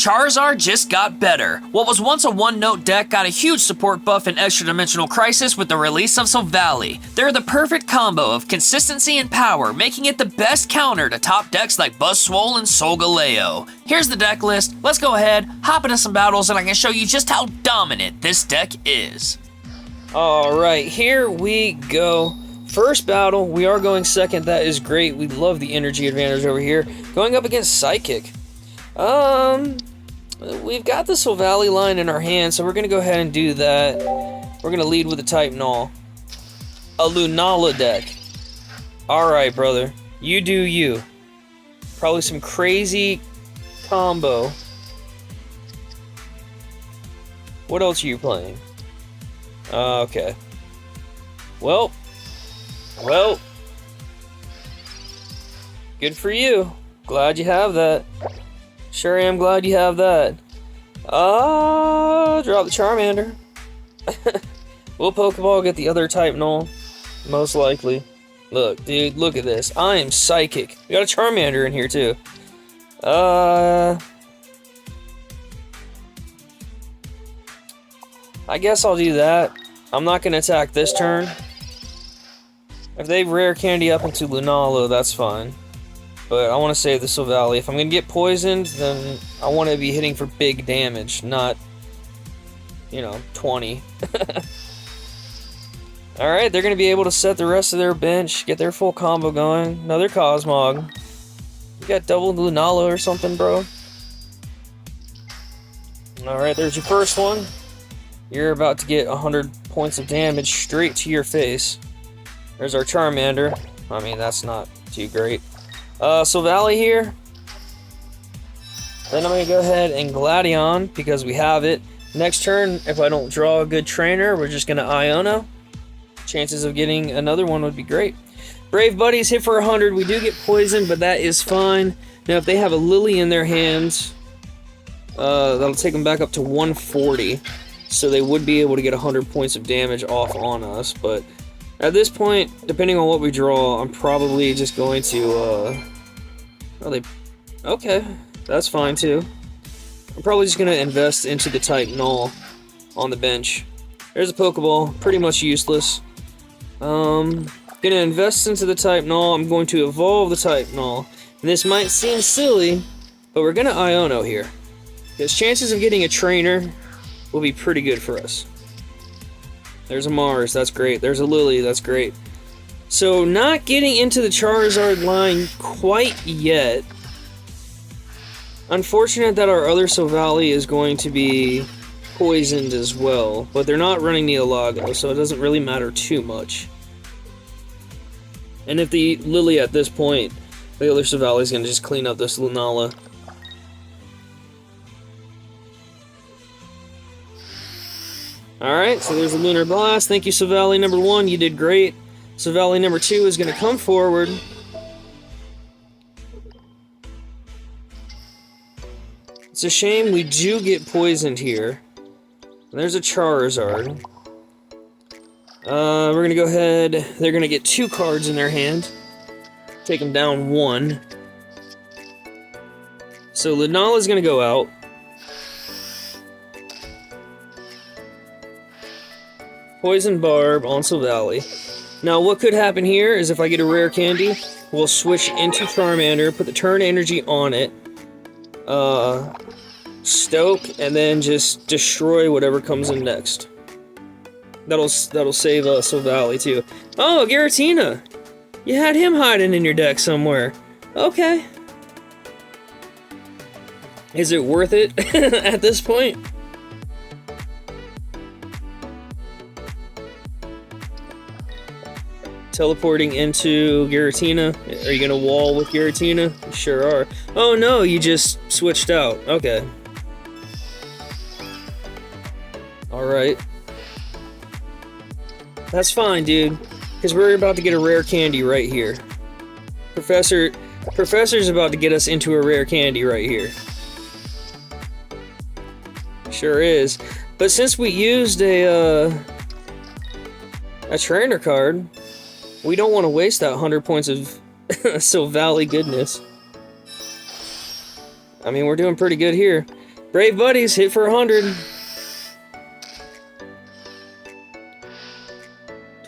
Charizard just got better. What was once a one-note deck got a huge support buff in Extra Dimensional Crisis with the release of Silvally. They're the perfect combo of consistency and power, making it the best counter to top decks like Buzzswole and Solgaleo. Here's the deck list. Let's go ahead, hop into some battles, and I can show you just how dominant this deck is. Alright, here we go. First battle, we are going second. That is great. We love the energy advantage over here. Going up against Psychic. We've got the Silvally line in our hand, so we're going to go ahead and do that. We're going to lead with a Type Null. A Lunala deck. Alright, brother. You do you. Probably some crazy combo. What else are you playing? Okay. Well. Good for you. Glad you have that. Sure am glad you have that. Drop the Charmander. We'll Pokeball, get the other Type Null. Most likely. Look, dude, look at this. I am Psychic. We got a Charmander in here, too. I guess I'll do that. I'm not going to attack this turn. If they rare candy up into Lunala, that's fine. But I want to save the Silvally. If I'm going to get poisoned, then I want to be hitting for big damage, not, 20. Alright, they're going to be able to set the rest of their bench, get their full combo going. Another Cosmog. You got double Lunala or something, bro? Alright, there's your first one. You're about to get 100 points of damage straight to your face. There's our Charmander. I mean, that's not too great. Silvally here. Then I'm going to go ahead and Gladion, because we have it. Next turn, if I don't draw a good trainer, we're just going to Iono. Chances of getting another one would be great. Brave Buddies hit for 100. We do get poisoned, but that is fine. Now, if they have a Lily in their hands, that'll take them back up to 140. So they would be able to get 100 points of damage off on us, but at this point, depending on what we draw, I'm probably just going to, okay, that's fine too. I'm probably just going to invest into the Type Null on the bench. There's a Pokeball, pretty much useless. Going to invest into the Type Null, I'm going to evolve the Type Null. And this might seem silly, but we're going to Iono here. Because chances of getting a trainer will be pretty good for us. There's a Mars, that's great. There's a Lily, that's great. So, not getting into the Charizard line quite yet. Unfortunate that our other Silvally is going to be poisoned as well. But they're not running Neolago, so it doesn't really matter too much. And if the Lily at this point, the other Silvally is going to just clean up this Lunala. Alright, so there's a Lunar Blast. Thank you, Silvally number 1. You did great. Silvally number 2 is going to come forward. It's a shame we do get poisoned here. There's a Charizard. We're going to go ahead. They're going to get 2 cards in their hand. Take them down 1. So Lunala is going to go out. Poison Barb on Silvally. Now, what could happen here is if I get a rare candy, we'll switch into Charmander, put the turn energy on it, stoke, and then just destroy whatever comes in next. That'll save Silvally too. Oh, Giratina! You had him hiding in your deck somewhere. Okay. Is it worth it at this point? Teleporting into Giratina. Are you gonna wall with Giratina? You sure are. Oh no, you just switched out. Okay. Alright. That's fine, dude. Because we're about to get a rare candy right here. Professor's about to get us into a rare candy right here. Sure is. But since we used a trainer card, we don't want to waste that 100 points of Silvally goodness. I mean, we're doing pretty good here. Brave buddies, hit for 100.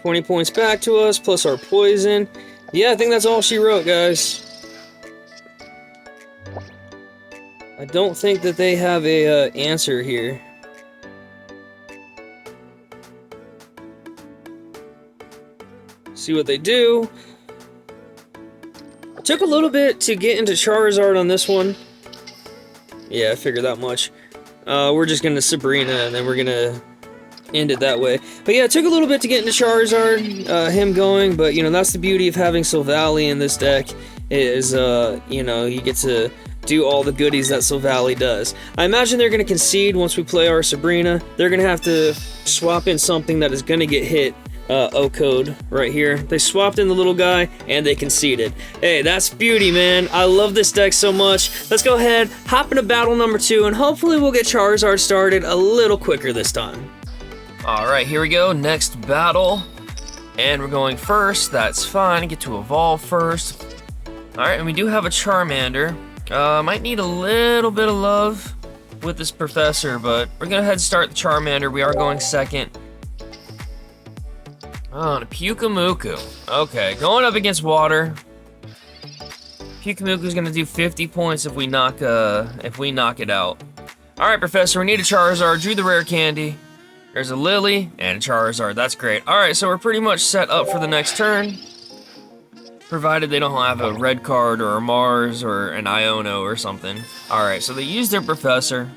20 points back to us, plus our poison. Yeah, I think that's all she wrote, guys. I don't think that they have a answer here. See what they do. It took a little bit to get into Charizard on this one. Yeah, I figured that much. We're just gonna Sabrina, and then we're gonna end it that way. But yeah, it took a little bit to get into Charizard, him going, but you know, that's the beauty of having Silvally in this deck, is, you know, you get to do all the goodies that Silvally does. I imagine they're gonna concede once we play our Sabrina. They're gonna have to swap in something that is gonna get hit. O-code right here. They swapped in the little guy and they conceded. Hey, that's beauty, man. I love this deck so much. Let's go ahead, hop into battle number 2, and hopefully we'll get Charizard started a little quicker this time. Alright, here we go. Next battle. And we're going first. That's fine. Get to evolve first. Alright, and we do have a Charmander. Might need a little bit of love with this Professor, but we're gonna go ahead and start the Charmander. We are going second. Oh, and a Pyukumuku. Okay, going up against water. Pyukumuku's gonna do 50 points if we knock it out. Alright, Professor, we need a Charizard. Drew the rare candy. There's a Lily and a Charizard. That's great. Alright, so we're pretty much set up for the next turn. Provided they don't have a red card or a Mars or an Iono or something. Alright, so they use their Professor.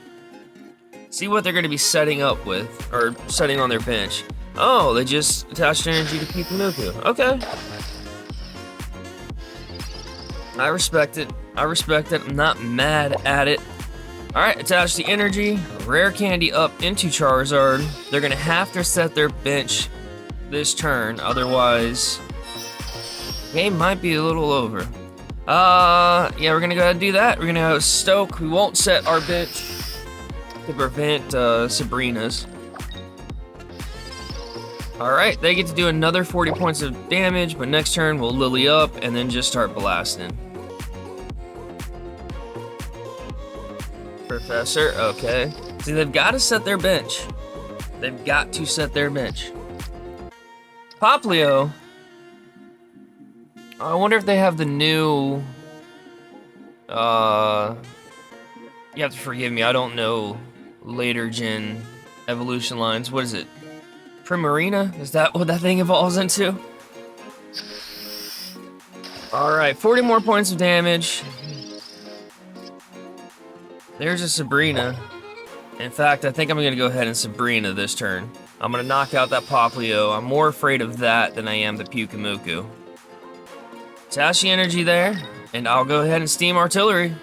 See what they're gonna be setting up with, or setting on their bench. Oh, they just attached energy to Pyukumuku. Okay. I respect it. I respect it. I'm not mad at it. Alright, attach the energy. Rare candy up into Charizard. They're going to have to set their bench this turn. Otherwise, game might be a little over. Yeah, we're going to go ahead and do that. We're going to have a Stoke. We won't set our bench to prevent Sabrina's. Alright, they get to do another 40 points of damage, but next turn we'll Lily up and then just start blasting. Professor, okay. See, they've got to set their bench. They've got to set their bench. Poplio. I wonder if they have the new... You have to forgive me, I don't know later gen evolution lines. What is it? Primarina? Is that what that thing evolves into? Alright, 40 more points of damage. There's a Sabrina. In fact, I think I'm going to go ahead and Sabrina this turn. I'm going to knock out that Poplio. I'm more afraid of that than I am the Pyukumuku. Tashi energy there, and I'll go ahead and Steam Artillery.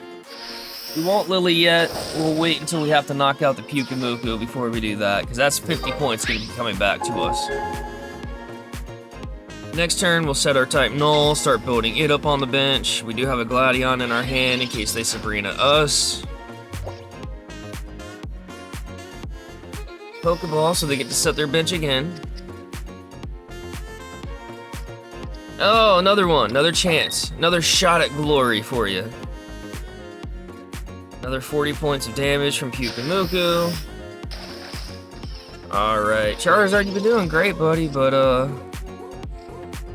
We won't Lily yet. We'll wait until we have to knock out the Pyukumuku before we do that, because that's 50 points going to be coming back to us. Next turn, we'll set our type null, start building it up on the bench. We do have a Gladion in our hand in case they Sabrina us. Pokeball, so they get to set their bench again. Oh, another one. Another chance. Another shot at glory for you. Another 40 points of damage from Pyukumuku. Alright. Charizard, you've been doing great, buddy, but,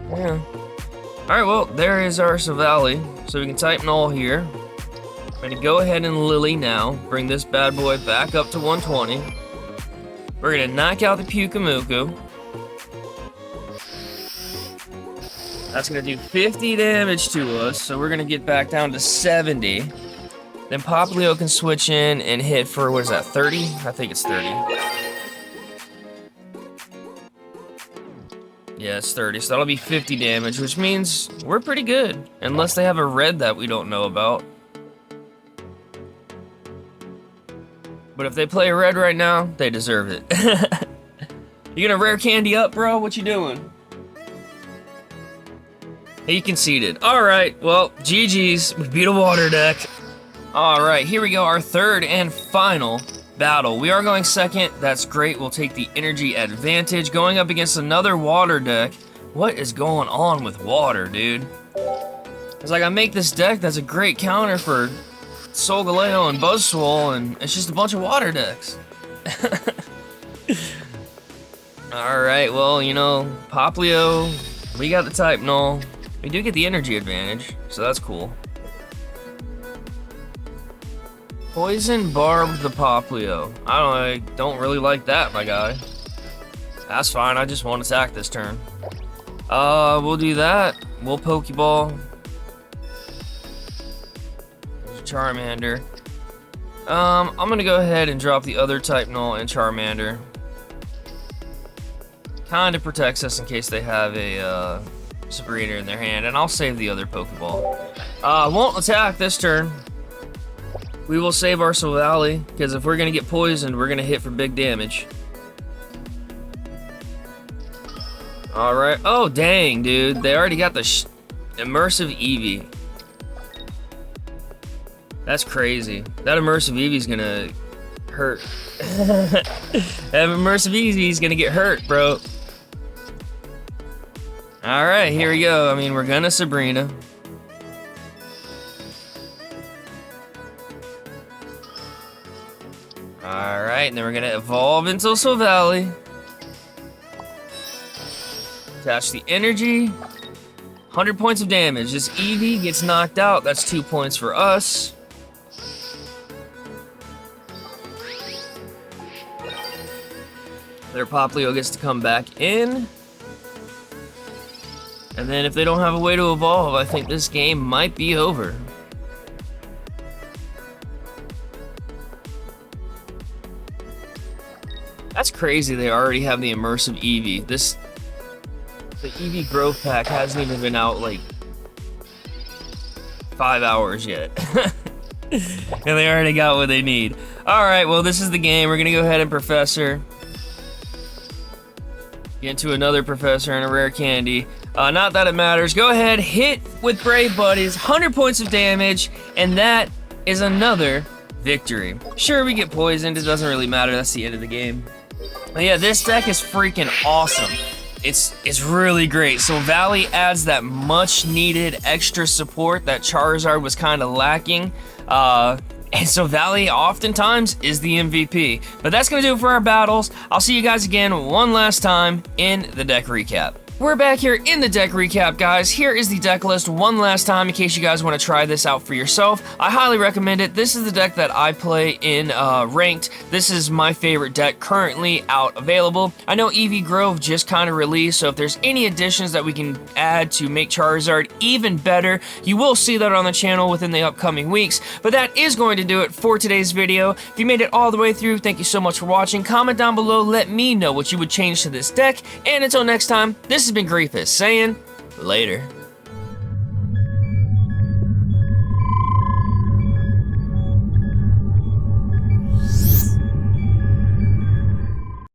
yeah. Alright, well, there is our Silvally. So we can type null here. I'm gonna go ahead and Lily now. Bring this bad boy back up to 120. We're gonna knock out the Pyukumuku. That's gonna do 50 damage to us, so we're gonna get back down to 70. Then Poplio can switch in and hit for, what is that, 30? I think it's 30. Yeah, it's 30, so that'll be 50 damage, which means we're pretty good. Unless they have a red that we don't know about. But if they play a red right now, they deserve it. You gonna rare candy up, bro? What you doing? He conceded. Alright, well, GG's. We beat a water deck. Alright, here we go, our third and final battle. We are going second. That's great. We'll take the energy advantage. Going up against another water deck. What is going on with water, dude? It's like I make this deck that's a great counter for Solgaleo and Buzzwole, and it's just a bunch of water decks. Alright, well, you know, Poplio, we got the type null. We do get the energy advantage, so that's cool. Poison Barb the Poplio. I don't really like that, my guy. That's fine, I just won't attack this turn. We'll do that. We'll Pokeball. Charmander. I'm gonna go ahead and drop the other type null and Charmander. Kinda protects us in case they have a Sabrina in their hand, and I'll save the other Pokeball. Won't attack this turn. We will save our Silvally, because if we're gonna get poisoned, we're gonna hit for big damage. Alright. Oh, dang, dude. They already got the immersive Eevee. That's crazy. That immersive Eevee's gonna hurt. That immersive Eevee's gonna get hurt, bro. Alright, here we go. I mean, we're gonna Sabrina. Alright, and then we're gonna evolve into Silvally. Attach the energy. 100 points of damage. This Eevee gets knocked out. That's 2 points for us. Their Poplio gets to come back in. And then if they don't have a way to evolve, I think this game might be over. That's crazy they already have the immersive Eevee. The Eevee growth pack hasn't even been out like 5 hours yet. And they already got what they need. Alright, well this is the game. We're gonna go ahead and Professor. Get into another Professor and a rare candy. Not that it matters. Go ahead, hit with Brave Buddies, 100 points of damage, and that is another victory. Sure, we get poisoned, it doesn't really matter, that's the end of the game. But yeah, this deck is freaking awesome. It's really great. Silvally adds that much needed extra support that Charizard was kind of lacking. And Silvally oftentimes is the MVP. But that's going to do it for our battles. I'll see you guys again one last time in the deck recap. We're back here in the deck recap, guys. Here is the deck list one last time in case you guys want to try this out for yourself. I highly recommend it. This is the deck that I play in Ranked. This is my favorite deck currently out available. I know Eevee Grove just kind of released, so if there's any additions that we can add to make Charizard even better, you will see that on the channel within the upcoming weeks. But that is going to do it for today's video. If you made it all the way through, thank you so much for watching. Comment down below, let me know what you would change to this deck. And until next time, this has been Griefus saying later.